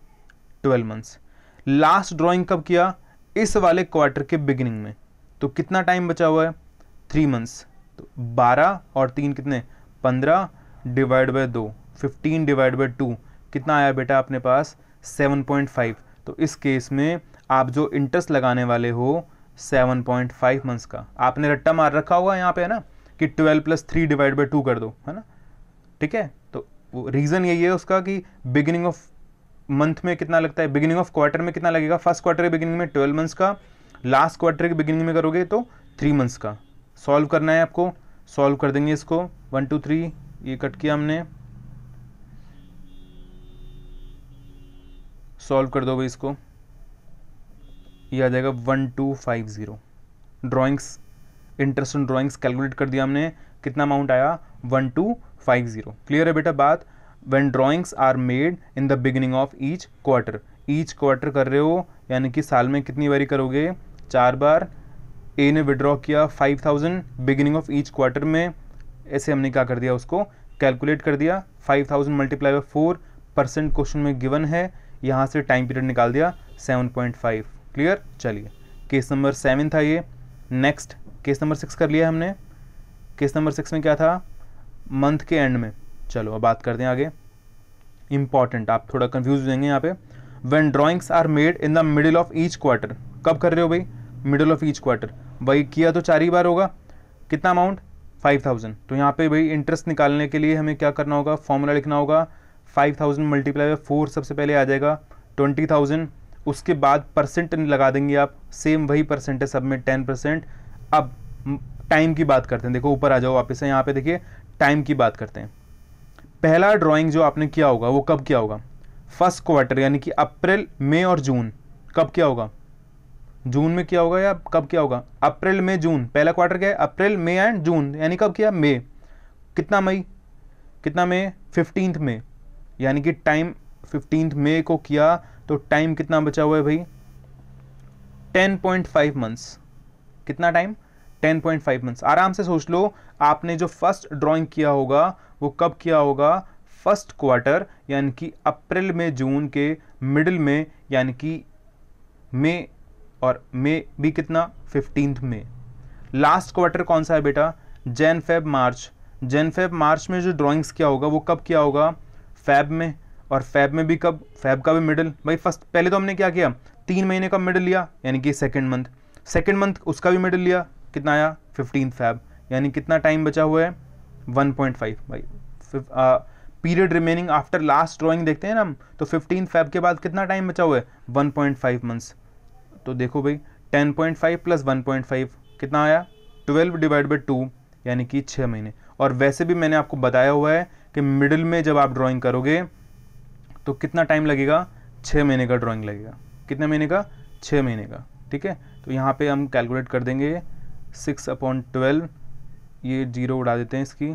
12 मंथ्स। लास्ट ड्राइंग कब किया, इस वाले क्वार्टर के बिगिनिंग में, तो कितना टाइम बचा हुआ है, 3 मंथ्स। तो 12 और 3 कितने, 15 डिवाइड बाय 2, 15 डिवाइड बाय 2 कितना आया बेटा अपने पास, 7.5। तो इस केस में आप जो इंटरेस्ट लगाने वाले हो 7.5 मंथ्स का, आपने रट्टा मार रखा होगा यहाँ पे, है ना, कि 12 + 3 डिवाइड बाय 2 कर दो, है ना। ठीक है, तो रीज़न यही है उसका कि बिगिनिंग ऑफ मंथ में कितना लगता है, बिगिनिंग ऑफ क्वार्टर में कितना लगेगा, फर्स्ट क्वार्टर के बिगिनिंग में 12 मंथ्स का, लास्ट क्वार्टर के बिगिनिंग में करोगे तो 3 मंथ्स का। सॉल्व करना है आपको, सॉल्व कर देंगे इसको। 1 2 3 ये कट किया हमने, सॉल्व कर दो भाई इसको, ये आ जाएगा 1250। Drawings, interest on drawings calculate कर दिया हमने, कितना अमाउंट आया, 1250। क्लियर है बेटा बात। When drawings are made in the beginning of each quarter, each quarter कर रहे हो, यानी कि साल में कितनी बारी करोगे, 4 बार। ए ने विड्रॉ किया 5000 बिगिनिंग ऑफ ईच क्वार्टर में, ऐसे हमने क्या कर दिया, उसको कैलकुलेट कर दिया, 5000 मल्टीप्लाई बाय 4% क्वेश्चन में गिवन है, यहाँ से टाइम पीरियड निकाल दिया 7.5। क्लियर। चलिए केस नंबर 7 था ये। नेक्स्ट केस नंबर 6 कर लिया हमने। केस नंबर 6 में क्या था, मंथ के एंड में। चलो अब बात करते हैं आगे, इंपॉर्टेंट, आप थोड़ा कंफ्यूज हो जाएंगे यहाँ पे। When drawings are made in the middle of each quarter, कब कर रहे हो भाई, मिडिल ऑफ ईच क्वार्टर। भाई किया तो 4 ही बार होगा, कितना अमाउंट, 5000। तो यहाँ पे भाई इंटरेस्ट निकालने के लिए हमें क्या करना होगा, फॉर्मूला लिखना होगा, 5000 मल्टीप्लाई बाय 4 सबसे पहले आ जाएगा 20,000, उसके बाद परसेंट लगा देंगे आप, सेम वही परसेंट है सब में 10%। अब टाइम की बात करते हैं, देखो ऊपर आ जाओ वापस से, यहाँ पे देखिए टाइम की बात करते हैं। पहला ड्राइंग जो आपने किया होगा वो कब किया होगा, फर्स्ट क्वार्टर, यानी कि अप्रैल, मई और जून। कब किया होगा, जून में किया होगा या कब किया होगा, अप्रैल मई जून। पहला क्वार्टर क्या है, अप्रैल मई एंड जून, यानी कब किया, मई। कितना मई, कितना मई, 15 मई, यानी कि टाइम 15 मई को किया, तो टाइम कितना बचा हुआ है भाई, 10.5 मंथ्स। कितना टाइम, 10.5 मंथ्स। आराम से सोच लो, आपने जो फर्स्ट ड्राइंग किया होगा वो कब किया होगा, फर्स्ट क्वार्टर, यानी कि अप्रैल में जून के मिडिल में, यानी कि मई, और मई भी कितना, 15 मई। लास्ट क्वार्टर कौन सा है बेटा, Jan Feb March. Jan Feb March में जो ड्राइंग्स किया होगा वो कब किया होगा, फेब में, और फेब में भी कब, फेब का भी मिडिल। भाई फर्स्ट, पहले तो हमने क्या किया, 3 महीने का मिडिल लिया, यानी कि सेकेंड मंथ, सेकेंड मंथ उसका भी मिडिल लिया, कितना आया, 15 फेब, यानी कितना टाइम बचा हुआ है, 1.5। भाई period remaining after last drawing देखते हैं ना हम, तो 15 फेब के बाद कितना टाइम बचा हुआ है, 1.5 मंथ्स। तो देखो भाई 10.5 प्लस 1.5 कितना आया, 12 डिवाइड बाई 2, यानी कि 6 महीने। और वैसे भी मैंने आपको बताया हुआ है कि मिडिल में जब आप ड्राइंग करोगे तो कितना टाइम लगेगा, 6 महीने का ड्राइंग लगेगा। कितने महीने का, 6 महीने का। ठीक है, तो यहाँ पे हम कैलकुलेट कर देंगे 6/12, ये 0 उड़ा देते हैं इसकी,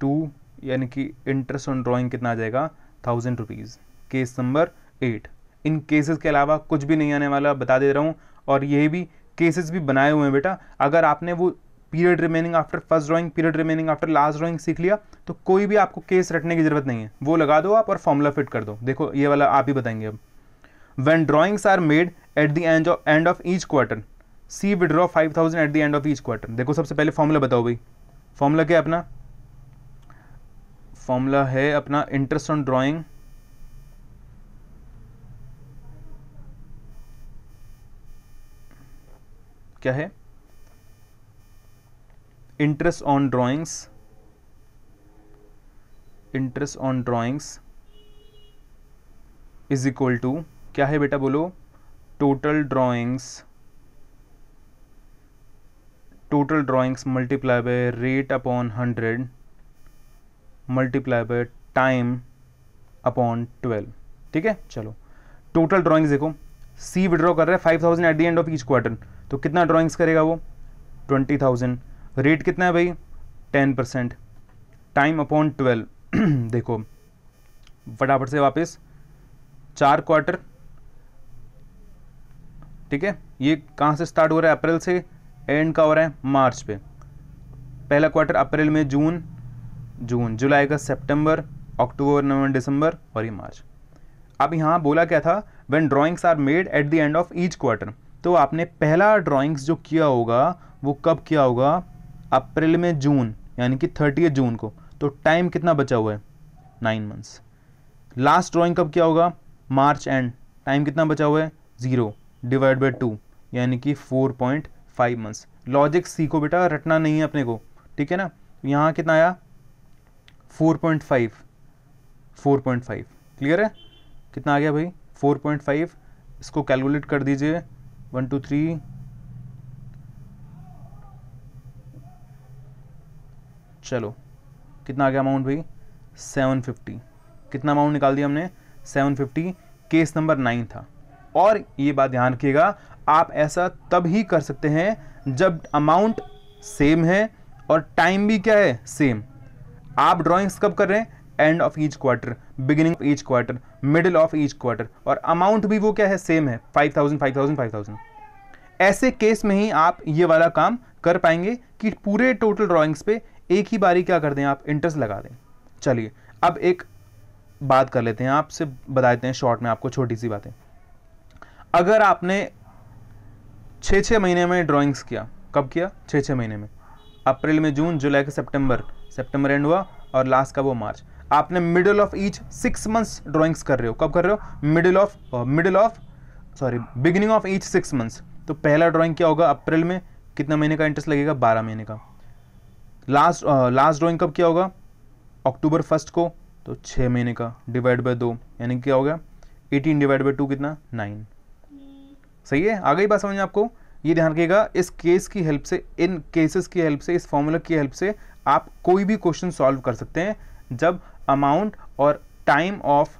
2, यानी कि इंटरेस्ट ऑन ड्राइंग कितना आ जाएगा, 1000 रुपीज़। Case number 8। इन केसेस के अलावा कुछ भी नहीं आने वाला, बता दे रहा हूँ। और ये भी केसेस भी बनाए हुए हैं बेटा, अगर आपने वो period remaining after first drawing, period remaining after last drawing सीख लिया, तो कोई भी आपको केस रटने की जरूरत नहीं है, वो लगा दो आप और फॉर्मूला फिट कर दो। देखो ये वाला आप ही बताएंगे अब। When drawings are made at the end of each quarter, C withdraw 5000 at the end of each quarter. देखो सबसे पहले फॉर्मूला बताओ भाई, फॉर्मूला क्या है अपना, फॉर्मूला है अपना इंटरेस्ट ऑन ड्राइंग क्या है, interest on drawings, interest on drawings is equal to क्या है बेटा, बोलो, total drawings multiply by rate upon 100 multiply by time upon 12। ठीक है, चलो टोटल ड्राइंग्स देखो, सी विड्रॉ कर रहा है 5000 at the end of each quarter, तो कितना ड्राइंग्स करेगा वो, 20,000। रेट कितना है भाई, 10%, टाइम अपॉन 12। देखो फटाफट से वापस, 4 क्वार्टर। ठीक है, ये कहाँ से स्टार्ट हो रहा है, अप्रैल से, एंड का हो रहा है मार्च पे। पहला क्वार्टर अप्रैल में जून, जुलाई का सितंबर, अक्टूबर, नवंबर, दिसंबर, और ये मार्च। अब यहाँ बोला क्या था, when drawings are made at the end of each quarter, तो आपने पहला ड्राइंग्स जो किया होगा वो कब किया होगा, अप्रैल में जून, यानी कि 30 जून को, तो टाइम कितना बचा हुआ है, 9 मंथ्स। लास्ट ड्राइंग कब किया होगा, मार्च एंड, टाइम कितना बचा हुआ है, 0 डिवाइड बाई 2, यानी कि 4.5 मंथ्स। लॉजिक सीखो बेटा, रटना नहीं है अपने को, ठीक है ना। यहाँ कितना आया, 4.5, क्लियर है, कितना आ गया भाई, 4.5। इसको कैलकुलेट कर दीजिए, 1 2 3, चलो कितना आ गया अमाउंट भाई, 750। कितना अमाउंट निकाल दिया हमने, 750। केस नंबर 9 था। और ये बात ध्यान रखिएगा, आप ऐसा तब ही कर सकते हैं जब अमाउंट सेम है और टाइम भी क्या है, सेम। आप ड्राइंग्स कब कर रहे हैं, and of each quarter, beginning of each quarter, middle of each quarter, और अमाउंट भी वो क्या है, सेम है, 5000 5000 5000। ऐसे केस में ही आप ये वाला काम कर पाएंगे कि पूरे टोटल ड्राइंग्स पे एक ही बारी क्या कर दें, आप इंटरेस्ट लगा दें। चलिए अब एक बात कर लेते हैं, आपसे बता देते हैं शॉर्ट में आपको छोटी सी बातें। अगर आपने 6-6 महीने में ड्राइंग्स किया, कब किया, 6-6 महीने में, अप्रैल में जून, जुलाई के सितंबर, सितंबर एंड हुआ और लास्ट का वो मार्च, आपने middle of each 6 months drawings कर रहे हो, कब कर रहे हो, बिगिनिंग ऑफ ईच 6 मंथ्स। तो पहला ड्राइंग क्या होगा, अप्रैल में कितना महीने का इंटरेस्ट लगेगा, 12 महीने का। लास्ट ड्राइंग कब किया होगा, अक्टूबर 1 को, तो 6 महीने का, डिवाइड बाय 2, यानी क्या हो गया 18 डिवाइड बाय 2 कितना, 9। सही है, आ गई बात समझ में आपको। ये ध्यान रखिएगा, इस केस की हेल्प से, इन केसेस की हेल्प से, इस फॉर्मूला की हेल्प से आप कोई भी क्वेश्चन सॉल्व कर सकते हैं जब अमाउंट और टाइम ऑफ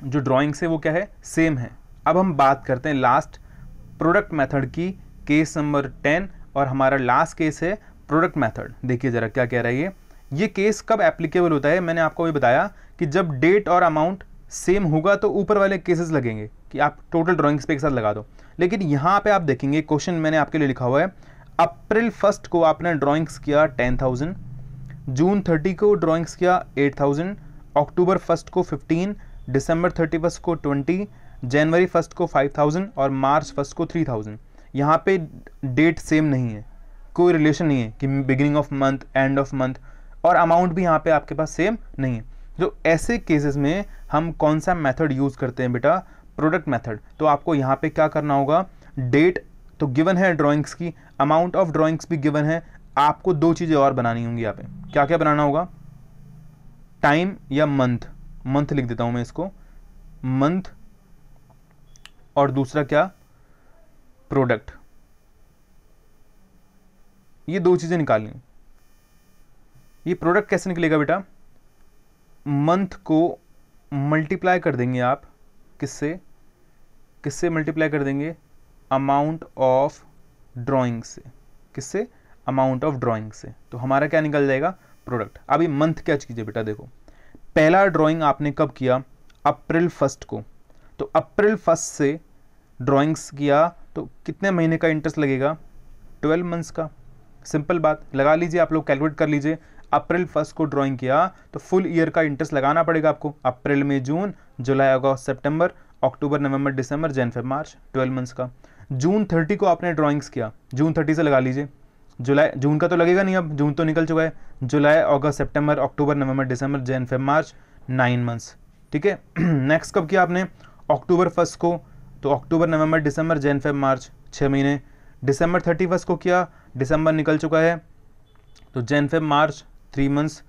जो ड्राइंग्स है वो क्या है, सेम है। अब हम बात करते हैं लास्ट प्रोडक्ट मेथड की, केस नंबर 10, और हमारा लास्ट केस है प्रोडक्ट मेथड। देखिए जरा क्या कह रहा है ये केस कब एप्लीकेबल होता है। मैंने आपको भी बताया कि जब डेट और अमाउंट सेम होगा तो ऊपर वाले केसेस लगेंगे कि आप टोटल ड्राइंग्स पे एक साथ लगा दो। लेकिन यहाँ पे आप देखेंगे क्वेश्चन मैंने आपके लिए लिखा हुआ है, अप्रैल 1 को आपने ड्राइंग्स किया 10,000, जून 30 को ड्राइंग्स किया 8,000, अक्टूबर 1 को 15, दिसंबर 31 को 20, जनवरी 1 को 5,000 और मार्च 1 को 3,000। यहाँ पे डेट सेम नहीं है, कोई रिलेशन नहीं है कि beginning of month, end of month, और अमाउंट भी यहाँ पे आपके पास सेम नहीं है। तो ऐसे केसेस में हम कौन सा मेथड यूज करते हैं बेटा, प्रोडक्ट मेथड। तो आपको यहाँ पे क्या करना होगा, डेट तो गिवन है ड्राइंग्स की, अमाउंट ऑफ ड्राइंग्स भी गिवन है, आपको दो चीजें और बनानी होंगी यहाँ पे। क्या क्या बनाना होगा, टाइम या मंथ, मंथ लिख देता हूं मैं इसको, मंथ, और दूसरा क्या, प्रोडक्ट। ये दो चीजें निकालनी। ये प्रोडक्ट कैसे निकलेगा बेटा, मंथ को मल्टीप्लाई कर देंगे आप, किससे, किससे मल्टीप्लाई कर देंगे, अमाउंट ऑफ ड्राइंग से, किससे, अमाउंट ऑफ ड्राइंग से, तो हमारा क्या निकल जाएगा, प्रोडक्ट। अभी मंथ क्या चीज़ है बेटा, देखो पहला ड्राइंग आपने कब किया, अप्रैल 1 को, तो अप्रैल 1 से ड्राइंग्स किया तो कितने महीने का इंटरेस्ट लगेगा, 12 मंथ्स का। सिंपल बात, लगा लीजिए, आप लोग कैलकुलेट कर लीजिए। अप्रैल 1 को ड्राइंग किया तो फुल ईयर का इंटरेस्ट लगाना पड़ेगा आपको, अप्रैल में जून, जुलाई अगस्त सितंबर, अक्टूबर नवंबर दिसंबर, जनवरी फरवरी मार्च, 12 मंथ्स का। जून 30 को आपने ड्राइंग्स किया, जून 30 से लगा लीजिए, जुलाई, जून का तो लगेगा नहीं, अब जून तो निकल चुका है, जुलाई अगस्त सितंबर अक्टूबर नवंबर दिसंबर जनवरी फरवरी मार्च, 9 मंथ्स, ठीक है। नेक्स्ट कब किया आपने, अक्टूबर 1 को, तो अक्टूबर नवंबर दिसंबर जनवरी फरवरी मार्च, 6 महीने। दिसंबर 31 को किया, दिसंबर निकल चुका है, तो जनवरी फरवरी मार्च, 3 मंथ्स।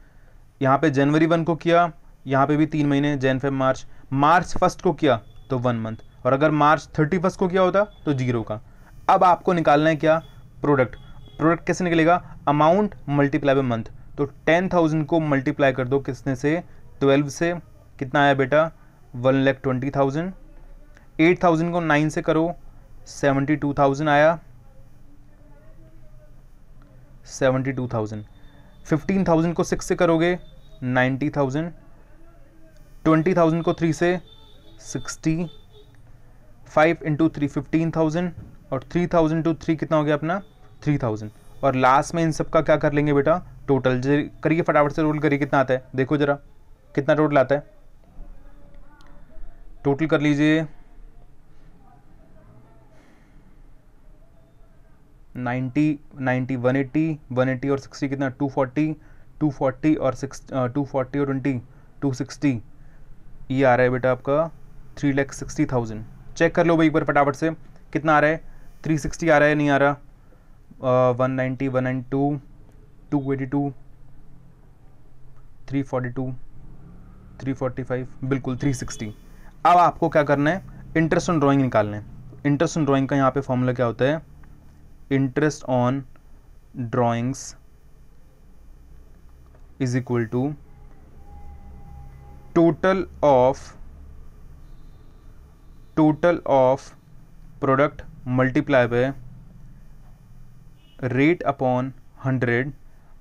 यहाँ पे जनवरी 1 को किया, यहाँ पे भी 3 महीने, जनवरी फरवरी मार्च। मार्च 1 को किया तो 1 मंथ, और अगर मार्च 31 को किया होता तो 0 का। अब आपको निकालना है क्या, प्रोडक्ट। प्रोडक्ट कैसे निकलेगा, अमाउंट मल्टीप्लाई बाय मंथ, तो 10,000 को मल्टीप्लाई कर दो किसने से, 12 से, कितना आया बेटा, 1,20,000। 8,000 को 9 से करो, 72,000 आया, 72,000। 15,000 को 6 से करोगे, 90,000। 20,000 को 3 से, 60। 5 इंटू 3 15,000, और 3,000 टू 3 कितना हो गया अपना, 3,000। और लास्ट में इन सब का क्या कर लेंगे बेटा, टोटल करिए, फटाफट से रोल करिए, कितना आता है देखो जरा, कितना टोटल आता है, टोटल कर लीजिए, 90 90 180 और 60 कितना, 240 240 और 240 और 20 260, ये आ रहा है बेटा आपका 3,60,000। चेक कर लो भाई एक बार फटाफट से, कितना आ रहा है, 360 आ रहा है, नहीं आ रहा, 190 192 282 342 345, बिल्कुल 360। अब आपको क्या करना है, इंटरेस्ट ऑन ड्राइंग निकालना है। इंटरेस्ट ऑन ड्राइंग का यहाँ पे फॉर्मूला क्या होता है, interest on drawings is equal to total of product multiply by rate upon 100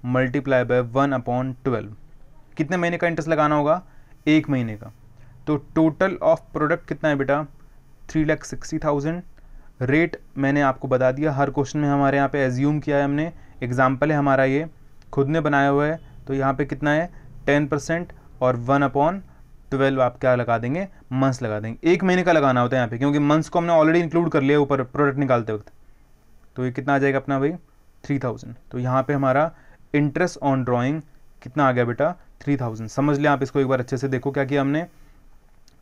multiply by 1/12। कितने महीने का इंटरेस्ट लगाना होगा, 1 महीने का। तो टोटल ऑफ प्रोडक्ट कितना है बेटा, 3,60,000। रेट मैंने आपको बता दिया, हर क्वेश्चन में हमारे यहाँ पे एज्यूम किया है हमने, एग्जाम्पल है हमारा ये, खुद ने बनाया हुआ है। तो यहाँ पे कितना है 10% और 1/12 आप क्या लगा देंगे, मंथ्स लगा देंगे। 1 महीने का लगाना होता है यहाँ पे, क्योंकि मंथ्स को हमने ऑलरेडी इंक्लूड कर लिया ऊपर प्रोडक्ट निकालते वक्त। तो ये कितना आ जाएगा अपना भाई, 3,000। तो यहाँ पे हमारा इंटरेस्ट ऑन ड्राइंग कितना आ गया बेटा, 3,000। समझ लिया आप इसको एक बार अच्छे से। देखो क्या किया हमने,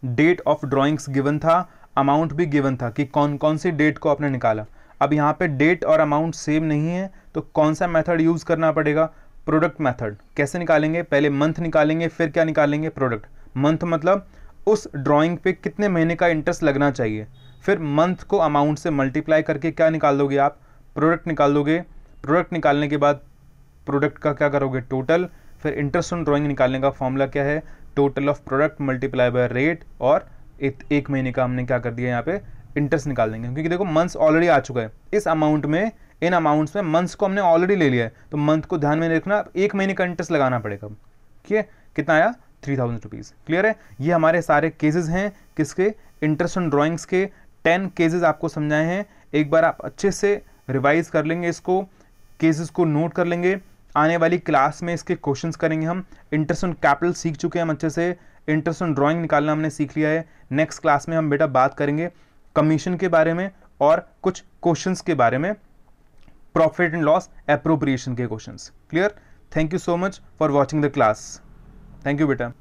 डेट ऑफ ड्राइंग्स गिवन था, अमाउंट भी गिवन था कि कौन कौन सी डेट को आपने निकाला। अब यहाँ पे डेट और अमाउंट सेम नहीं है, तो कौन सा मेथड यूज करना पड़ेगा, प्रोडक्ट मेथड। कैसे निकालेंगे, पहले मंथ निकालेंगे, फिर क्या निकालेंगे, प्रोडक्ट। मंथ मतलब उस ड्राइंग पे कितने महीने का इंटरेस्ट लगना चाहिए, फिर मंथ को अमाउंट से मल्टीप्लाई करके क्या निकाल दोगे आप, प्रोडक्ट निकाल दोगे। प्रोडक्ट निकालने के बाद प्रोडक्ट का क्या करोगे, टोटल। फिर इंटरेस्ट ऑन ड्राइंग निकालने का फॉर्मूला क्या है, total of product multiply by rate, और 1 महीने का हमने क्या कर दिया यहाँ पे इंटरेस्ट निकाल देंगे, क्योंकि देखो मंथ्स ऑलरेडी आ चुका है इस अमाउंट में, इन अमाउंट्स में मंथ्स को हमने ऑलरेडी ले लिया है, तो मंथ को ध्यान में रखना, 1 महीने का इंटरेस्ट लगाना पड़ेगा। ठीक है, कितना आया, 3,000 रुपीज़। क्लियर है, ये हमारे सारे केसेस हैं किसके, इंटरेस्ट ऑन ड्राइंग्स के। 10 केसेस आपको समझाए हैं, एक बार आप अच्छे से रिवाइज कर लेंगे इसको, केसेस को नोट कर लेंगे। आने वाली क्लास में इसके क्वेश्चंस करेंगे हम। इंटरेस्ट ऑन कैपिटल सीख चुके हैं हम अच्छे से, इंटरेस्ट ऑन ड्राइंग निकालना हमने सीख लिया है। नेक्स्ट क्लास में हम बेटा बात करेंगे कमीशन के बारे में और कुछ क्वेश्चंस के बारे में, प्रॉफिट एंड लॉस एप्रोप्रिएशन के questions. Clear, thank you so much for watching the class. Thank you बेटा।